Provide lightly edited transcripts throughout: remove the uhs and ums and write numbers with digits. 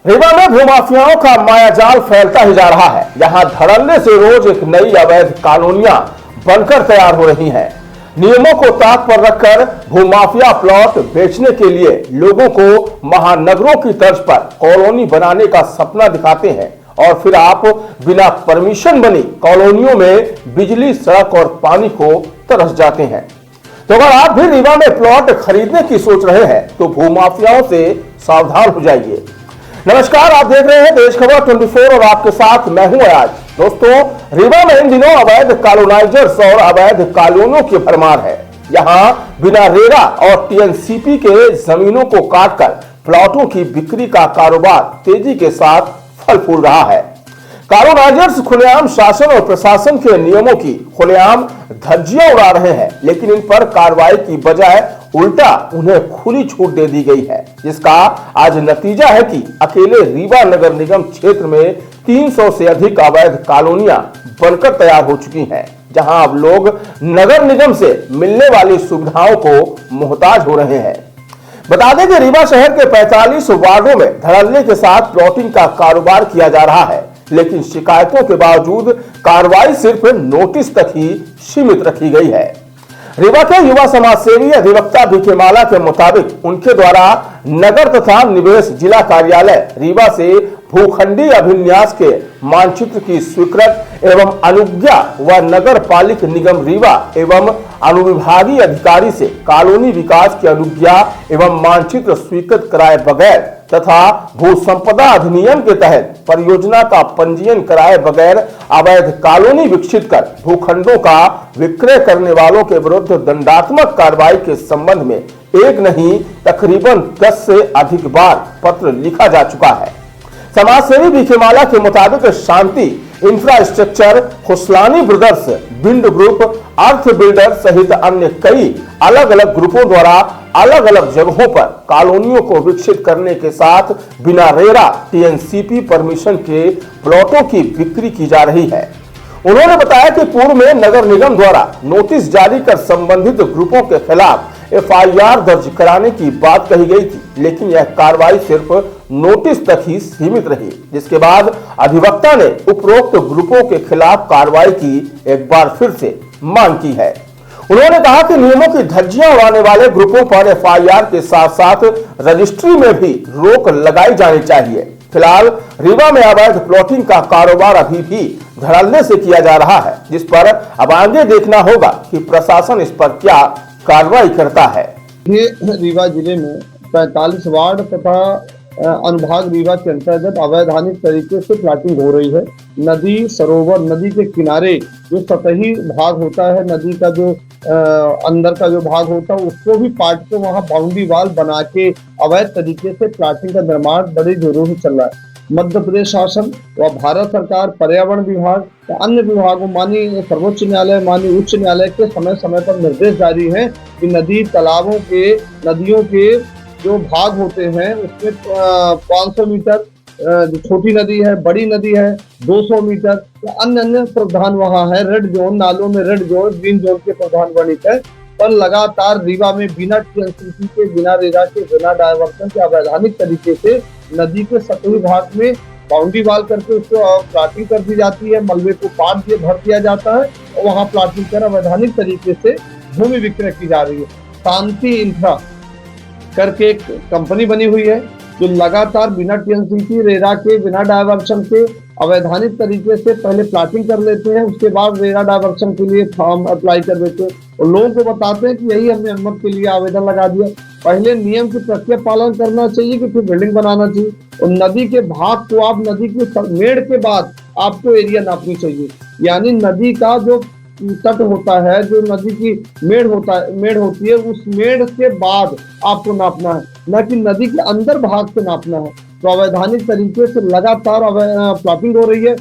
रीवा में भूमाफियाओं का मायाजाल फैलता ही जा रहा है। यहाँ धड़ल्ले से रोज एक नई अवैध कॉलोनियां बनकर तैयार हो रही हैं। नियमों को ताक पर रखकर भूमाफिया प्लॉट बेचने के लिए लोगों को महानगरों की तर्ज पर कॉलोनी बनाने का सपना दिखाते हैं और फिर आप बिना परमिशन बनी कॉलोनियों में बिजली, सड़क और पानी को तरस जाते हैं। तो अगर आप भी रीवा में प्लॉट खरीदने की सोच रहे हैं तो भूमाफियाओं से सावधान हो जाइए। नमस्कार, आप देख रहे हैं देश खबर 24 और आपके साथ मैं हूं आज। दोस्तों, रीवा में इन दिनों अवैध कॉलोनाइजर्स और अवैध कॉलोनियों की भरमार है। यहां बिना रेरा और टीएनसीपी के जमीनों को काटकर प्लॉटों की बिक्री का कारोबार तेजी के साथ फल फूल रहा है। कॉलोनाइजर्स खुलेआम शासन और प्रशासन के नियमों की खुलेआम धज्जियां उड़ा रहे हैं, लेकिन इन पर कार्रवाई की बजाय उल्टा उन्हें खुली छूट दे दी गई है, जिसका आज नतीजा है कि अकेले रीवा नगर निगम क्षेत्र में 300 से अधिक अवैध कॉलोनियां बनकर तैयार हो चुकी हैं, जहां अब लोग नगर निगम से मिलने वाली सुविधाओं को मोहताज हो रहे हैं। बता दें कि रीवा शहर के 45 वार्डों में धड़ल्ले के साथ प्लॉटिंग का कारोबार किया जा रहा है, लेकिन शिकायतों के बावजूद कार्रवाई सिर्फ नोटिस तक ही सीमित रखी गई है। रीवा के युवा समाज सेवी अधिवक्ता भिखेमाला के मुताबिक उनके द्वारा नगर तथा निवेश जिला कार्यालय रीवा से भूखंडी अभिन्यास के मानचित्र की स्वीकृत एवं अनुज्ञा व नगर पालिक निगम रीवा एवं अनुविभागीय अधिकारी से कॉलोनी विकास की अनुज्ञा एवं मानचित्र स्वीकृत कराए बगैर तथा भू संपदा अधिनियम के तहत परियोजना का पंजीयन कराए बगैर अवैध कॉलोनी विकसित कर भूखंडों का विक्रय करने वालों के विरुद्ध दंडात्मक कार्रवाई के संबंध में एक नहीं तकरीबन 10 से अधिक बार पत्र लिखा जा चुका है। समाजसेवी भिखेमाला के मुताबिक शांति इंफ्रास्ट्रक्चर, खुसलानी ब्रदर्स, बिंड ग्रुप, अर्थ बिल्डर सहित अन्य कई अलग अलग ग्रुपों द्वारा अलग अलग जगहों पर कॉलोनियों को विकसित करने के साथ बिना रेरा टीएनसीपी परमिशन के प्लॉटों की बिक्री की जा रही है। उन्होंने बताया कि पूर्व में नगर निगम द्वारा नोटिस जारी कर संबंधित ग्रुपों के खिलाफ एफआईआर दर्ज कराने की बात कही गई थी, लेकिन यह कार्रवाई सिर्फ नोटिस तक ही सीमित रही, जिसके बाद अधिवक्ता ने उपरोक्त ग्रुपों के खिलाफ कार्रवाई की एक बार फिर से मांग की है। उन्होंने कहा कि नियमों की धज्जियां उड़ाने वाले ग्रुपों पर एफआईआर के साथ साथ रजिस्ट्री में भी रोक लगाई जानी चाहिए। फिलहाल रीवा में अवैध प्लॉटिंग का कारोबार अभी भी धड़ल्ले से किया जा रहा है, जिस पर अब आगे देखना होगा कि प्रशासन इस पर क्या कार्रवाई करता है। ये रीवा जिले में 45 वार्ड तथा अनुभाग रीवा के अंतर्गत अवैधानिक तरीके से प्लॉटिंग हो रही है। नदी, सरोवर, नदी के किनारे जो सतही भाग होता है, नदी का जो अंदर का जो भाग होता है, उसको भी काट के वहाँ बाउंड्री वाल बना के अवैध तरीके से प्लॉटिंग का निर्माण बड़े जोरों से चल रहा है। मध्य प्रदेश शासन व भारत सरकार, पर्यावरण विभाग, अन्य विभागों, माननीय सर्वोच्च न्यायालय, माननीय उच्च न्यायालय के समय समय पर निर्देश जारी हैं कि नदी, तालाबों के, नदियों के जो भाग होते हैं उसमें 500 मीटर जो छोटी नदी है, बड़ी नदी है 200 मीटर, अन्य प्रावधान वहाँ है। रेड जोन, नालों में रेड जोन, ग्रीन जोन के प्रावधान वर्णित है। पर लगातार रीवा में बिना टीएनसीपी के, बिना रेरा के, बिना डायवर्सन के अवैधानिक तरीके से नदी के सतही भाग में बाउंड्री वाल करके उसको प्लॉटिंग कर दी जाती है। मलबे को पाट दिए भर दिया जाता है और वहाँ प्लॉटिंग कर अवैधानिक तरीके से भूमि विक्रय की जा रही है। शांति इंफ्रा करके एक कंपनी बनी हुई है जो लगातार बिना टीएनसीपी, रेरा के, बिना डायवर्सन के अवैधानिक तरीके से पहले प्लॉटिंग कर लेते हैं, उसके बाद रेरा डायवर्सन के लिए फॉर्म अप्लाई कर देते हैं और लोगों को बताते हैं कि यही हमने अनुमति के लिए आवेदन लगा दिया। पहले नियम की प्रक्रिया पालन करना चाहिए कि फिर बिल्डिंग बनाना चाहिए। और नदी के भाग को आप नदी की मेड़ के बाद आपको एरिया नापनी चाहिए, यानी नदी का जो तट होता है, जो नदी की मेड़ होती है, उस मेड़ के बाद आपको नापना है, न कि नदी के अंदर भाग से नापना है। तो अवैधानिक तरीके से लगातार प्लॉटिंग हो रही है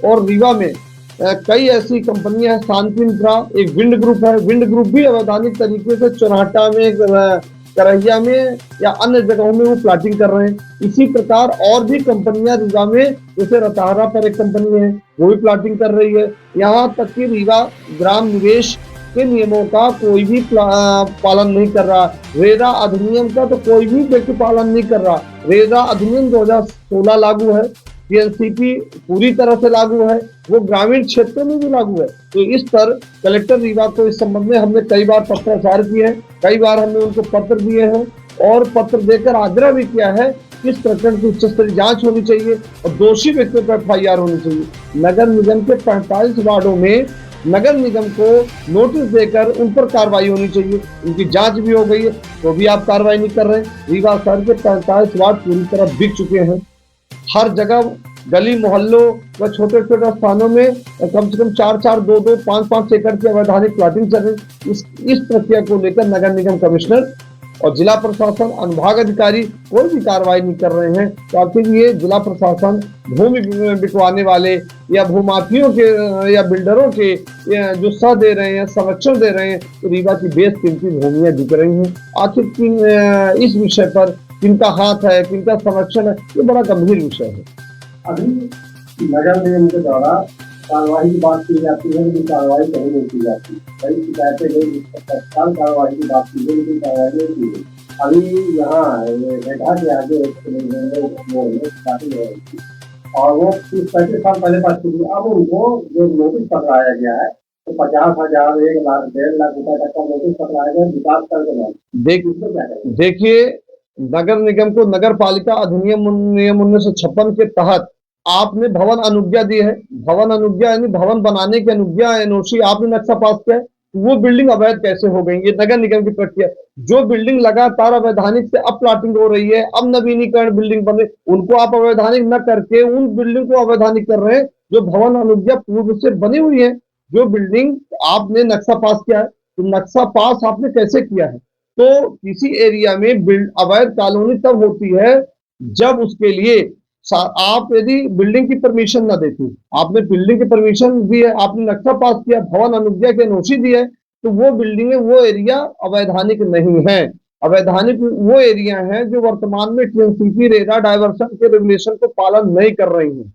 और रीवा में कई ऐसी कंपनियां हैं। शांति इंफ्रा, एक विंड ग्रुप है, विंड ग्रुप भी अवैधानिक तरीके से चुनाटा में, करहिया में या अन्य जगहों में वो प्लॉटिंग कर रहे हैं। इसी प्रकार और भी कंपनियां रीवा में, जैसे रताहरा पर एक कंपनी है वो भी प्लॉटिंग कर रही है। यहाँ तक कि रीवा ग्राम निवेश के नियमों का कोई भी पालन नहीं कर रहा। रेरा अधिनियम का तो कोई भी व्यक्ति पालन नहीं कर रहा। रेरा अधिनियम 2016 लागू है, टीएनसीपी पूरी तरह से लागू है, वो ग्रामीण क्षेत्रों में भी लागू है। तो इस पर कलेक्टर रीवा को इस संबंध में हमने कई बार पत्राचार किए हैं, कई बार हमने उनको पत्र दिए हैं और पत्र देकर आग्रह भी किया है कि इस प्रकरण की उच्च स्तरीय जांच होनी चाहिए और दोषी व्यक्तियों पर FIR होनी चाहिए। नगर निगम के 45 वार्डों में नगर निगम को नोटिस देकर उन पर कार्रवाई होनी चाहिए। उनकी जांच भी हो गई है तो भी आप कार्रवाई नहीं कर रहे। रीवा शहर के 45 वार्ड पूरी तरह बिक चुके हैं। हर जगह गली मोहल्लों व छोटे छोटे स्थानों में कम से कम 4-4, 2-2, 5-5 एकड़ की अवैधानिक प्लॉटिंग चल रही। इस प्रक्रिया को लेकर नगर निगम कमिश्नर और जिला प्रशासन, अनुभाग अधिकारी कोई भी कार्रवाई नहीं कर रहे हैं। तो आखिर ये जिला प्रशासन भूमि बिकवाने वाले या भूमाफियों के या बिल्डरों के जो सह दे रहे हैं, संरक्षण दे रहे हैं, तो रीवा की बेशकीमती भूमियां बिक रही हैं। आखिर इस विषय पर किनका हाथ है, किनका संरक्षण है, ये बड़ा गंभीर विषय है। अभी नगर निगम के द्वारा कार्रवाई की बात की जाती है, लेकिन कार्रवाई कहीं नहीं की जाती। कई शिकायतें गई, तत्काल कार्रवाई की बात की गई, लेकिन कार्रवाई नहीं की गई। अभी यहाँ रेखा के आगे और वो 35 साल पहले बात की थी। अब उनको जो नोटिस पकड़ाया गया है तो 50,000, 1 लाख, 1.5 लाख रुपए तक का नोटिस पकड़ाया गया विकास कर। देखिए, नगर निगम को नगर पालिका अधिनियम नियम 1956 के तहत आपने भवन अनुज्ञा दी है। भवन अनुज्ञा यानी भवन बनाने की अनुज्ञा, एनओसी आपने नक्शा पास किया है। वो बिल्डिंग अवैध कैसे हो गई? ये नगर निगम की प्रक्रिया। जो बिल्डिंग लगातार अवैधानिक से अब प्लॉटिंग हो रही है, अब नवीनीकरण बिल्डिंग बन रही, उनको आप अवैधानिक न करके उन बिल्डिंग को अवैधानिक कर रहे हैं जो भवन अनुज्ञा पूर्व से बनी हुई है। जो बिल्डिंग आपने नक्शा पास किया है, तो नक्शा पास आपने कैसे किया है? तो किसी एरिया में अवैध कॉलोनी तब होती है जब उसके लिए आप यदि बिल्डिंग की परमिशन ना देती, आपने बिल्डिंग की परमिशन दी है, आपने नक्शा पास किया, भवन अनुज्ञा के नोटिस दी है, तो वो बिल्डिंग, वो एरिया अवैधानिक नहीं है। अवैधानिक वो एरिया है जो वर्तमान में टीएनसीपी, रेरा, डायवर्सन के रेगुलेशन को पालन नहीं कर रही है।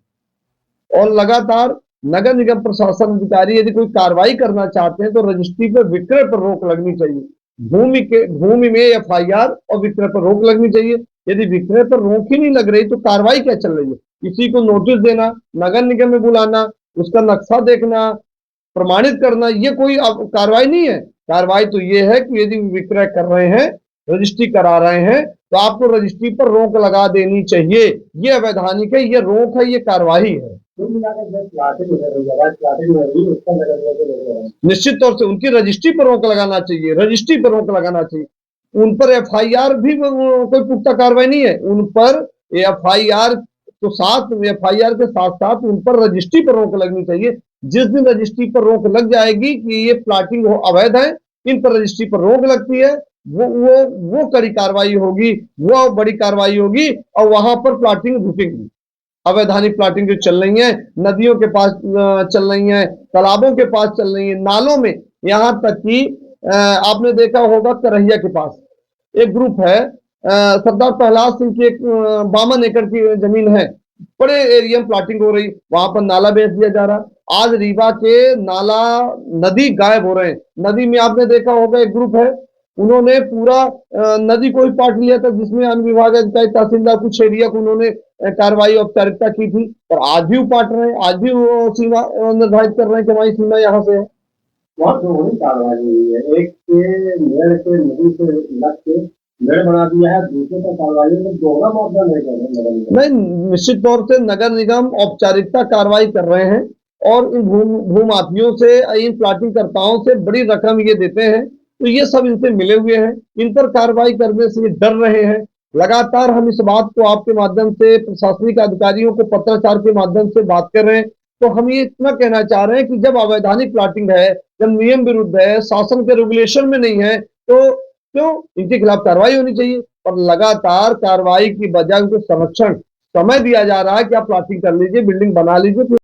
और लगातार नगर निगम प्रशासन अधिकारी यदि कोई कार्रवाई करना चाहते हैं तो रजिस्ट्री पर विक्रय पर रोक लगनी चाहिए। भूमि में FIR और विक्रय पर रोक लगनी चाहिए। यदि विक्रय पर रोक ही नहीं लग रही तो कार्रवाई क्या चल रही है? किसी को नोटिस देना, नगर निगम में बुलाना, उसका नक्शा देखना, प्रमाणित करना, ये कोई कार्रवाई नहीं है। कार्रवाई तो ये है कि यदि विक्रय कर रहे हैं, रजिस्ट्री करा रहे हैं, तो आपको रजिस्ट्री पर रोक लगा देनी चाहिए। ये अवैधानिक है, ये रोक है, ये कार्रवाई है। निश्चित तौर से उनकी रजिस्ट्री पर रोक लगाना चाहिए, रजिस्ट्री पर रोक लगाना चाहिए। उन पर FIR भी कोई पुख्ता कार्रवाई नहीं है। उन पर FIR तो FIR के साथ साथ उन पर रजिस्ट्री पर रोक लगनी चाहिए। जिस दिन रजिस्ट्री पर रोक लग जाएगी कि ये प्लॉटिंग अवैध है, इन पर रजिस्ट्री पर रोक लगती है, वो कड़ी कार्रवाई होगी, वो बड़ी कार्रवाई होगी और वहां पर प्लॉटिंग रुकेगी। अवैधानिक प्लॉटिंग जो चल रही है, नदियों के पास चल रही है, तालाबों के पास चल रही है, नालों में, यहाँ तक कि आपने देखा होगा करहिया के पास एक ग्रुप है, सरदार प्रहलाद सिंह की एक 52 एकड़ की जमीन है, बड़े एरिया में प्लॉटिंग हो रही, वहां पर नाला बेच दिया जा रहा। आज रीवा के नाला, नदी गायब हो रहे हैं। नदी में आपने देखा होगा एक ग्रुप है, उन्होंने पूरा नदी को ही पाट लिया था, जिसमें वन विभाग अधिकारी, तहसीलदार, कुछ एरिया को उन्होंने कार्रवाई औपचारिकता की थी, पर आज भी वो पाट रहे हैं, आज भी वो सीमा निर्धारित कर रहे हैं कि हमारी सीमा यहाँ से है। बहुत दोहरी कार्रवाई हुई है। एक के मेड़ से, नदी से लग के मेड़ बना दिया है, दूसरे पर कार्रवाई में दोहरा मामला नहीं कर रहे। नहीं, निश्चित तौर से नगर निगम औपचारिकता कार्रवाई कर रहे हैं और इन भूमाफियों से, इन प्लॉटिंग कर्ताओं से बड़ी रकम ये देते हैं, तो ये सब इनसे मिले हुए हैं। इन पर कार्रवाई करने से ये डर रहे हैं। लगातार हम इस बात को आपके माध्यम से प्रशासनिक अधिकारियों को पत्राचार के माध्यम से बात कर रहे हैं। तो हम ये इतना कहना चाह रहे हैं कि जब अवैधानिक प्लॉटिंग है, जब नियम विरुद्ध है, शासन के रेगुलेशन में नहीं है, तो क्यों इनके खिलाफ कार्रवाई होनी चाहिए। और लगातार कार्रवाई की बजाय उनको संरक्षण समय दिया जा रहा है कि आप प्लॉटिंग कर लीजिए, बिल्डिंग बना लीजिए।